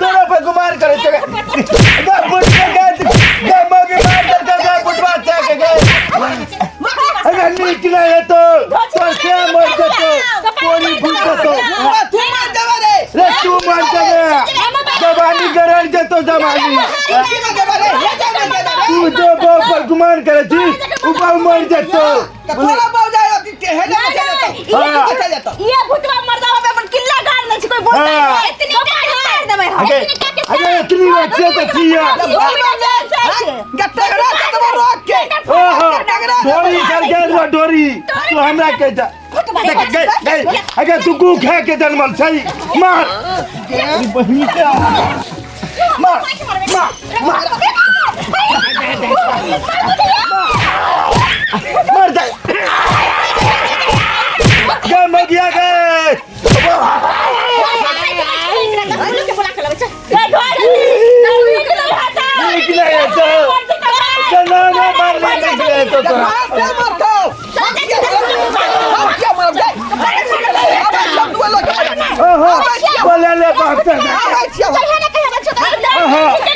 तोरा पे गुमान करे छे गा बुट गा मगे मार कर गा बुटवा के गए अगर निकला है तो क्या मर जतो कोनी भूल जतो तू मार देवा रे तू मर जाएगा जवानी गरण जतो जवानी तू जो बाप पर गुमान करे छी ऊपर मर जतो थोड़ा बाव जाए के हेड चले जाता ये भूतवा मरदा होबे अपन किल्ला गाड़ ले छी कोई बोलता है इतनी मार देबे अरे इतनी अच्छे तो छिया गट्टा रोक के डोरी कर गए डोरी तू हमरा के जा गए अगर तू गु खा के जन्मल सही मार बहिनी के मार मर जा गए मगिया गए बोला ले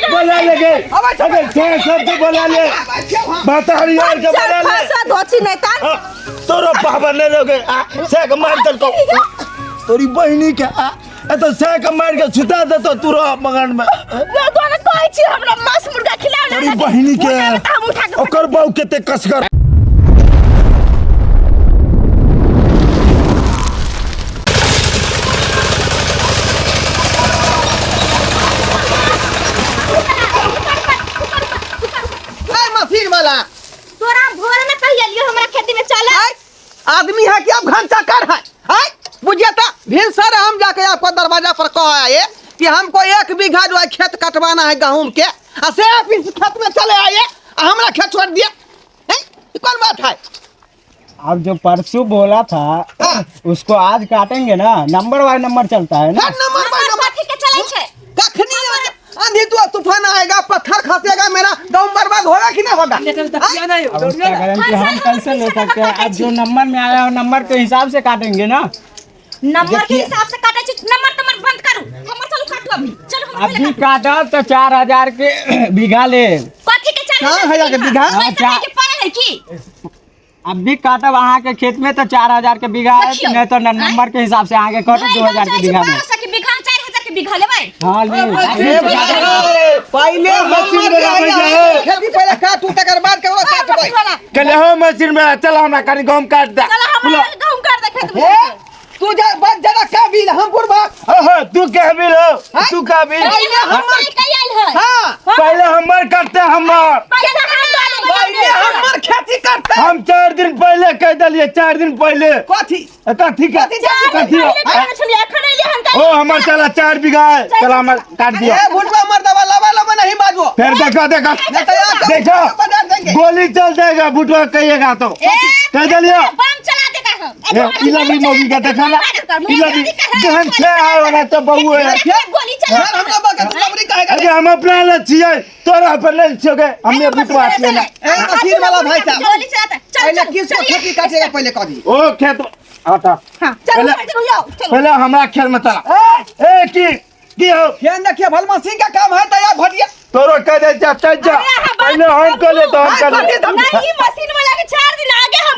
बोला ले गए अगर सब बोला ले बता यार के बोला ले धोची नहीं ता तोरो बाबा ने लोगे से के मार दल को तोरी बहिनी के ए तो से के मार के छुटा दे तो तू मगन में मैं तोने कहै छी हमरा मांस मुर्गा खिलाओ तोरी बहिनी के ओकर बाऊ केते कसकर तोरा भोर में कहियो हमरा खेती में चल आदमी है कि अब घंटा कर है बुझिए तो भिनसर हम जाके आपको दरवाजा पर कह आए कि हमको 1 बीघा जो है खेत कटवाना है गेहूं के से आप इस खेत में चले आइए हमरा खेत छोड़ दिया कौन बात है अब जो परसों बोला था उसको आज काटेंगे ना नंबर बाय नंबर चलता है ना नंबर बाय नंबर ठीक है चलै छै कखनी आंधी तूफान आएगा पत्थर खसेगा मेरा गांव बर्बाद होगा कि नहीं होगा अब उसका गारंटी हम कैसे ले सकते हैं अब जो नंबर में आया हो नंबर के हिसाब से काटेंगे ना नंबर के हिसाब से काटे छी नंबर तमर बंद करू हम चलो काटू अभी चलो अभी काटा तो 4000 के बीघा ले कथि के 4000 के बीघा पैसा के पड़े है की अब भी काटा वहाँ के खेत में तो 4000 के बीघा है नहीं तो नंबर के हिसाब से आगे काटो 2000 के बीघा में 4000 के बीघा लेबै हाँ ले पहले मशीन में खेती पहले काटू तकर बाद करो काटबै चले हो मशीन में चल हमरा कनी गम काट दे चल हम गहूं काट दे खेत में तू जा बात जरा काबिल हम बुरबा तू काबिल हो तू काबिल हमर कई आइल है हां पहले हमर करते हमर पैसा हम पहले हमर खेती करते हम 4 दिन पहले कह दलिए 4 दिन पहले कथी कथी कथी ओ हमर चला 4 बीघा है चला हमर काट दिया ए भुटवा मर दवा लवा नहीं बाजो फिर देखो देखो गोली चल जाएगा बुटवा कहिएगा तो कह दलिए बम चला देगा हम इला भी मोगी का देखा ना इला भी गहन से आए वाला तो बहु है गोली चला हमरा बात तू लबरी कहेगा अरे हम अपना ले छिए तोरा पर ले छिए हमने बुटवा लेना ए मशीन वाला भाई साहब गोली चलाता चल पहले किसको खेती काटेगा पहले कदी ओ खेत आता हां चल चलो पहले हमरा खेत में चला ए की हो फेन देखिए भल मशीन का काम है तैयार भटिया तोरो कह दे जा पहले हम कर ले तो हम कर ले नहीं मशीन वाला के 4 दिन आगे हम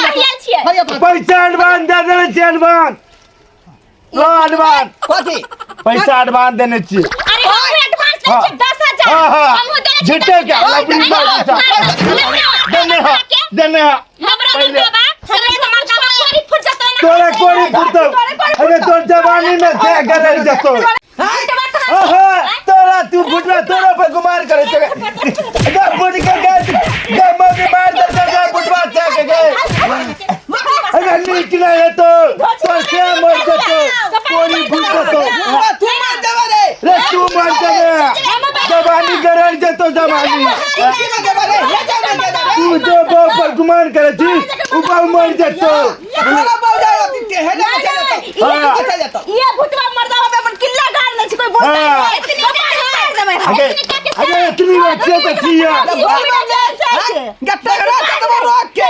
आइल छिए पैसा एडवांस दे देने छी एडवांस लो एडवांस कथी पैसा एडवांस देने छी अरे हम एडवांस ले 10000 हम देने छी झूठे क्या लपड़ी मार देने हमरा दे बाबा सरे हमर बाबा कोरी फुट जतो ना तोरा कोरी फुटतो अरे तोर जवानी में से गलत जतो तोरा तू फुटवा तोरा पर गुमान करे छे गा बुट के गा मगे मार दे गा बुटवा के गए अगर निकला है तो क्या मर जतो कोनी फुटतो तू मार देवा रे तू मर जाएगा जवानी गरण जतो जवानी तू जो बाप पर गुमान करे छी ऊपर मर जतो थोड़ा बाव जाए के हेड चले जाता ये भूतवा मरदा होबे अपन किल्ला गाड़ ले छी कोई बोलता है इतनी मार देबे अरे इतनी अच्छे तो छिया गट्टा रोक के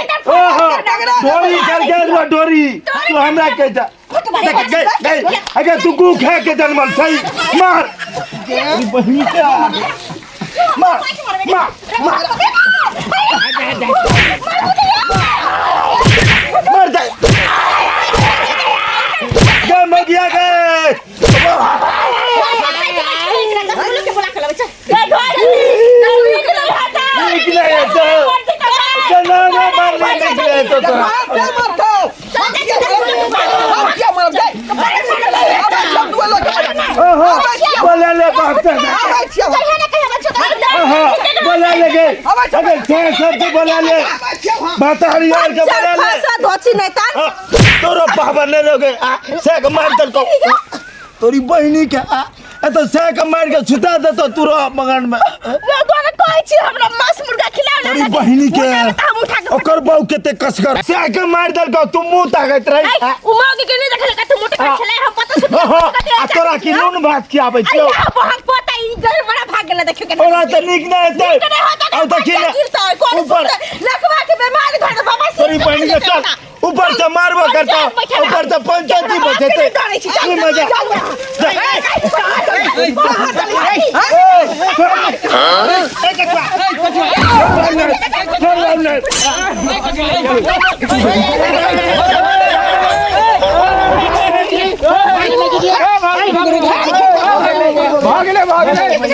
डोरी कर गए डोरी तू हमरा के जा गए अगर तू गु खा के जन्मल सही मार तेरी बहनी के मार मार मर जा गए मगिया गए बोला ले बोला ले सबसे बोला ले बताड़ी यार के बोला ले तोरो बाबा ने लोगे से के मार दल को तोरी बहिनी के तो से के मार के छुटा दे तो तू मगन में हमरा मांस मुर्गा खिलाओ तोरी बहिनी के ओकर बाऊ केते कसकर से के मार दल को तू मुंह ताकत रही उमाओ के नहीं देखले का तू मोटा खिलाए हम पता से तोरा की नून भात की आबै छियो बहुत पता ई गरे बड़ा भाग गेला देखियो के ओरा त निक नै हेतै अब त की ऊपर लखवा के बीमार घर बाबा तोरी बहिनी के चल ऊपर से मारबो करता ऊपर से पंचायती बचते ई मजा भागले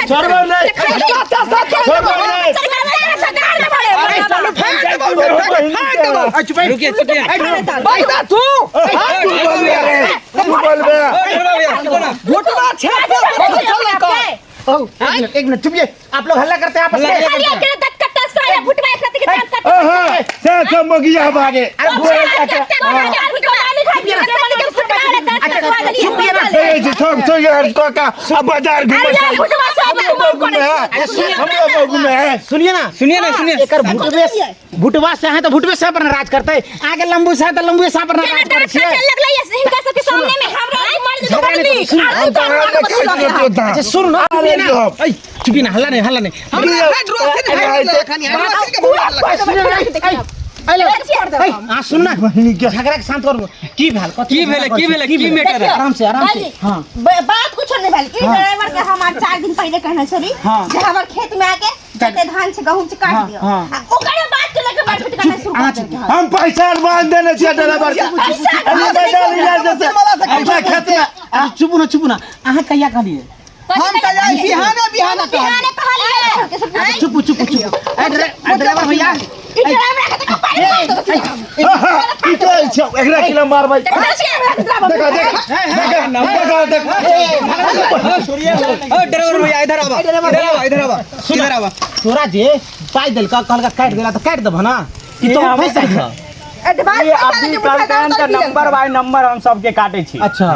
छोड़बो नहीं एक मिनट चुपिए आप लोग हल्ला करते हैं आपस में मगिया भागे सुनिए भुटवा से है तो भुटवे से पर राज करते आगे लंबू से है तो लंबू से पर राज करते अच्छा सुन ना चुपिए ना हल्ला नहीं सुन ना झगड़ा के शांत करो की भेल की मैटर है आराम से हां बात कुछ नहीं भेल ई ड्राइवर के हमार 4 दिन पहले कहना छरी जे हमर खेत में आके जते धान से गहूं से काट दियो ओकरे बात के लेके मारपीट करना शुरू कर दियो हम पैसा बांध देने छियै ड्राइवर के खेत में चुप ना अहाँ कहिया कहलिए हम बिहाने कहलिए चुप ड्राइवर भैया एकरा किला मारबै ड्राइवर भैया इधर आवा तोरा जे पाई देल का कहल का काट देला तो काट देब ना कि तो पैसा छ ये अभी कल का नंबर बाय नंबर हम सब के काटे छी अच्छा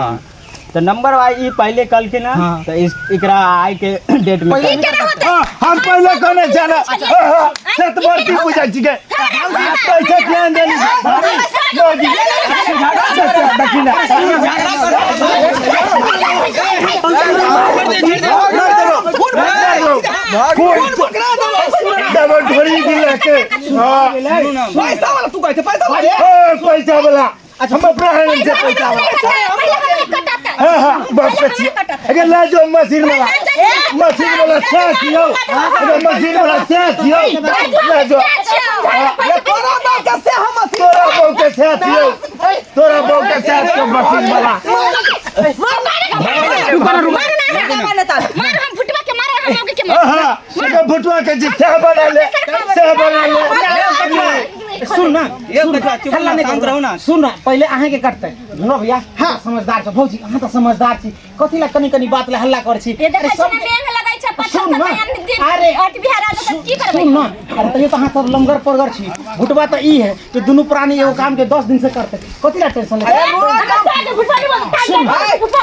तो नंबर वाई ई पहले कल के ना तो एकरा आए के डेट में हम पहले कोने जाना सतवर्ती पूजा छी के पैसा ध्यान देनी मोदी दक्षिणा डबल ढोरी दिला के पैसा वाला तू कहते पैसा वाला हम अपना है से पैसा हां बस अगर ला जो मशीन वाला साथ यो अगर मशीन वाला साथ यो ला जो ये तोरा बात से हम तोरा बहु के साथ यो तोरा बहु के साथ के मशीन वाला मार हम फुटवा के मारे हम लोग के हां अगर फुटवा के जितना बना ले सुन ना हल्ला नहीं कर रहो ना सुन ना पहले अहाँ के काटते सुनो भैया हां समझदार छ भौजी अहाँ तो समझदार छी कथि ला कनी बात ले हल्ला कर छी अरे सब मेघ लगाई छ पत्थर का बयान अरे अट बिहार आ तो की करबे सुन ना अरे तइयो तो अहाँ सब लंगर परगर छी भुटवा तो ई है कि दोनों प्राणी एगो काम के 10 दिन से करते कथि ला टेंशन ले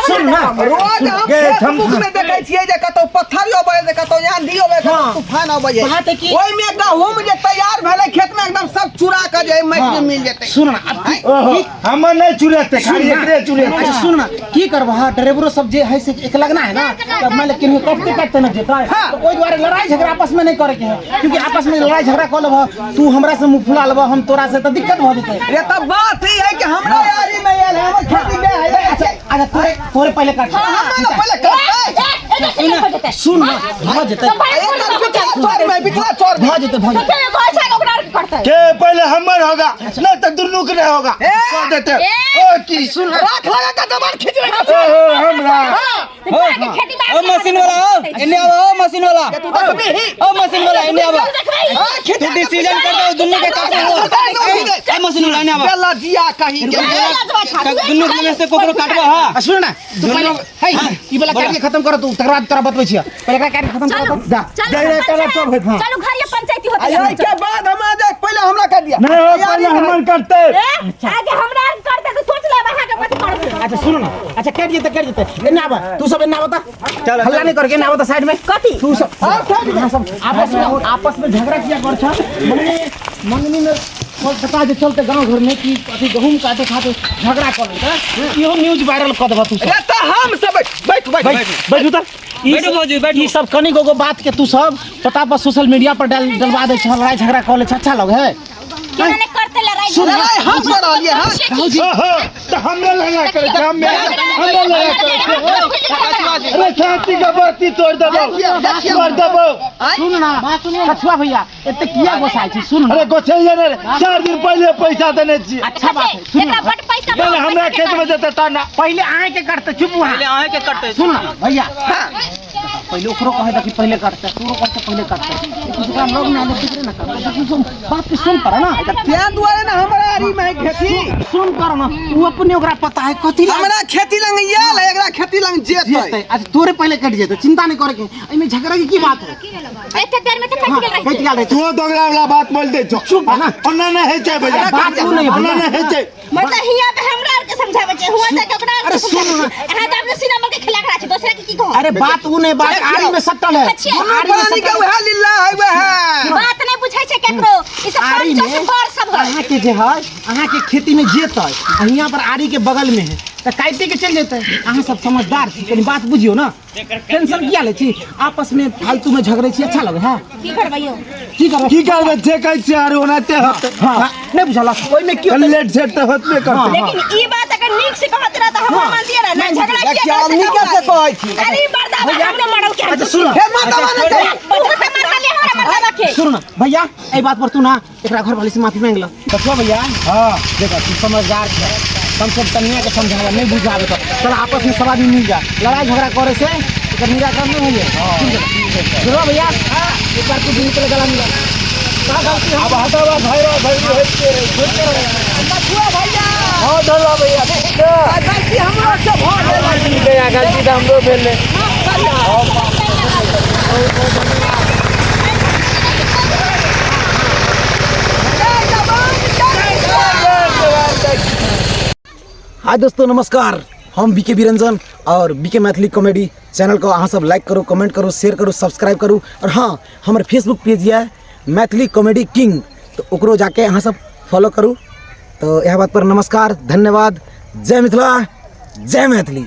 सुन ना रोज हम फेसबुक में देखै छियै जे कतौ पत्थर होबै जे कतौ आंधी होबै कतौ तूफान होबै बात है कि ओइ में गहूम जे तैयार भेलै खेत में एकदम सब चुरा के जे माटि में मिल जेतै। सुन ना हम नहीं चुरेते खाली एकरे चुरेते। अच्छा सुन ना की करबा ड्राइवरो सब जे है से एक लगना है ना तब मान ले किन्हीं कटते कटते न जेता तो ओइ द्वारा लड़ाई झगड़ा आपस में नहीं करे के है क्योंकि आपस में लड़ाई झगड़ा कर लेब तू हमरा से मुंह फुला लेब हम तोरा से तो दिक्कत हो जेतै। ये तो बात ही है कि हमरा यारी में आयल है हमर खेती में है। अच्छा अच्छा तोरे पहले काट हम पहले करते सुन ना भ जेतै चोर में बिचला चोर भ जेतै के पहले हमर होगा नहीं तो दुनू के नहीं होगा कह देते ओ की सुन राख लगा के जबान खींच हमरा ओ मशीन वाला ओ इन्ने आओ ओ मशीन वाला ओ मशीन वाला इन्ने आओ तू डिसीजन कर दो दुन्नु के काट दो ओ मशीन वाला इन्ने आओ बेला जिया कहीं के दुन्नु में से कोकरो काटबो हां सुन ना तू पहले हे ई वाला कार्य खत्म कर तू तकरा तोरा बतबै छियै पहले का कार्य खत्म कर जा जाइए चलो तो भाई हां चलो घर ये पंचायती होती आयो के बाद हम आ जाए पहले हमरा कर दिया नहीं हो पहले हम करते आगे हमरा करते तो सोच ले वहां के मत कर। अच्छा सुन ना अच्छा कर जेते एन्ने आबा तू सब एन्ने आबा चल हल्ला नहीं करके एन्ने आबा साइड में कथी तू सब हां सब आपस में झगड़ा किया कर छ मंगनी में और बता दे चलते गांव घर में कि अथी गहूम काटे खाते झगड़ा कर ले इहो न्यूज वायरल कर देबा तू सब अरे तो हम सब बैठ बैठ उधर बैठो भौजी बैठ ई सब कनी गो बात के तू सब पता पर सोशल मीडिया पर डलवा दे छ लड़ाई झगड़ा कर ले अच्छा लगे है किने करते लड़ाई लड़ाई हम कर रहलिए हां तो हमने लगा करे हमने लगा करे अरे छाती का बत्ती तोड़ दबो तोड़ दबो सुन ना कछुआ भैया एते किया गोसाई छी सुन अरे गोछैया ने 4 दिन पहले पैसा देने छी अच्छा बात है सुन एकरा बट पैसा पहले हमरा खेत में देता ताना पहले आए के करते चुप वहां पहले आए के कटते सुन ना भैया पहले ओकरो कहे था कि पहले करते तू कहते पहले करते दूसरा लोग ना आने दूसरे ना करते तुम बात की सुन पर ना त्या दुआरे ना हमरा आरी में खेती सुन कर ना तू अपने ओकरा पता है कथी हमरा खेती लंग याल है एकरा खेती लंग जेतै आज तोरे पहले कट जेते चिंता नहीं करे के एमे झगड़ा की बात है एते देर में तो कट गेल कट रही गेल तू दोगला वाला बात बोल दे चुप है ना अन्ना नहीं है चाहे भैया बात तू नहीं अन्ना नहीं है चाहे मतलब हिया पे हमरा के समझावे छै हुआ त ओकरा अरे सुन ना हां त अपने सीना में के खिला करा छै दूसरा के की कहो अरे बात ऊ नहीं बात आरी में सटल है पानी के वह लीला है वह बात नहीं बुझै छै केकरो ई सब आरी पंचायत में बर सब है अहाँ के जे है अहाँ के खेती में जेतै यहाँ पर आरी के बगल में है तो काटे के चल जेतै अहाँ सब समझदार छी कनी बात बुझियो ना टेंशन किया ले छी आपस में फालतू में झगड़े छी अच्छा लगे है की करबैयो की करब की करबे जे कहै छी आरो ओनाते होते हां नहीं बुझला ओइ में क्यों लेट सेट तो होतबे करते लेकिन ई बात अगर नीक से कहत रहा त हम मान दिए रहा ना झगड़ा किया हमनी कैसे कहै छी अरे बर्दाश्त हमने मरल के अच्छा सुन हे माता माने बदला से मार ले हमरा बता रखे सुन ना भैया ए बात पर तू ना एकरा घर वाली से माफी मांग ल बचवा भैया हां देखा तू समझदार छ कम से कम कन्या के समझावा नहीं बुझावे तो चल आपस में सब आदमी मिल जा लड़ाई झगड़ा करे से एकर निराकरण नहीं होइए सुनो भैया एक बार तू दिन के गला मिला का गलती अब हटावा भाई छोड़ते रहो बचुआ भैया हां धला भैया गलती हमरा से भ गया गलती तो हमरो भेल हाय दोस्तों नमस्कार हम बीके बिरंजन और बीके मैथिली कॉमेडी चैनल को अहाँ सब लाइक करो कमेंट करो शेयर करो सब्सक्राइब करो और हाँ हमारे फेसबुक पेज है मैथिली कॉमेडी किंग तो ओकरो जाके अहाँ सब फॉलो करूँ तो यह बात पर नमस्कार धन्यवाद जय मिथिला जय मैथिली।